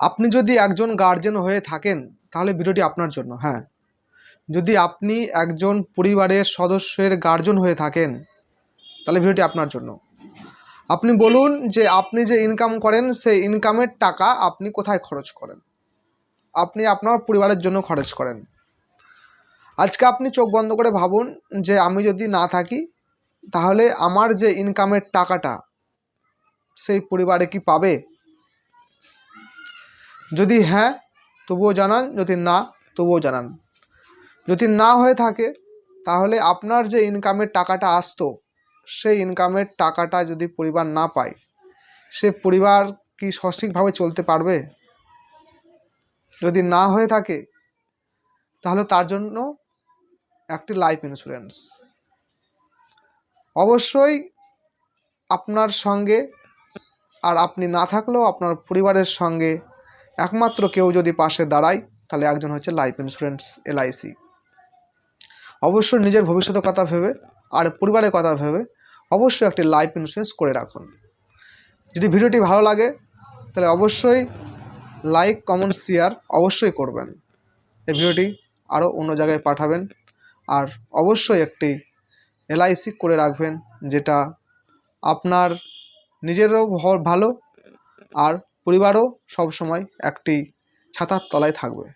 আপনি যদি একজন গার্জেন হয়ে থাকেন তাহলে ভিডিওটি আপনার জন্য। হ্যাঁ, যদি আপনি একজন পরিবারের সদস্যের গার্জেন হয়ে থাকেন তাহলে ভিডিওটি আপনার জন্য। আপনি বলুন যে আপনি যে ইনকাম করেন সেই ইনকামের টাকা আপনি কোথায় খরচ করেন? আপনি আপনার পরিবারের জন্য খরচ করেন। আজকে আপনি চোখ বন্ধ করে ভাবুন যে আমি যদি না থাকি তাহলে আমার যে ইনকামের টাকাটা সেই পরিবারে কি পাবে? যদি হ্যাঁ তবুও জানান, যদি না তবুও জানান। যদি না হয়ে থাকে তাহলে আপনার যে ইনকামের টাকাটা আসতো সেই ইনকামের টাকাটা যদি পরিবার না পায়, সে পরিবার কি সঠিকভাবে চলতে পারবে? যদি না হয়ে থাকে তাহলে তার জন্য একটি লাইফ ইন্স্যুরেন্স অবশ্যই আপনার সঙ্গে, আর আপনি না থাকলেও আপনার পরিবারের সঙ্গে একমাত্র কেউ যদি পাশে দাঁড়ায় তাহলে একজন হচ্ছে লাইফ ইন্স্যুরেন্স LIC। অবশ্যই নিজের ভবিষ্যতের কথা ভেবে আর পরিবারের কথা ভেবে অবশ্যই একটি লাইফ ইন্স্যুরেন্স করে রাখুন। যদি ভিডিওটি ভালো লাগে তাহলে অবশ্যই লাইক, কমেন্ট, শেয়ার অবশ্যই করবেন। এই ভিডিওটি আরও অন্য জায়গায় পাঠাবেন আর অবশ্যই একটি LIC করে রাখবেন, যেটা আপনার নিজেরও ভালো আর পরিবারও সবসময় একটি ছাতার তলায় থাকবে।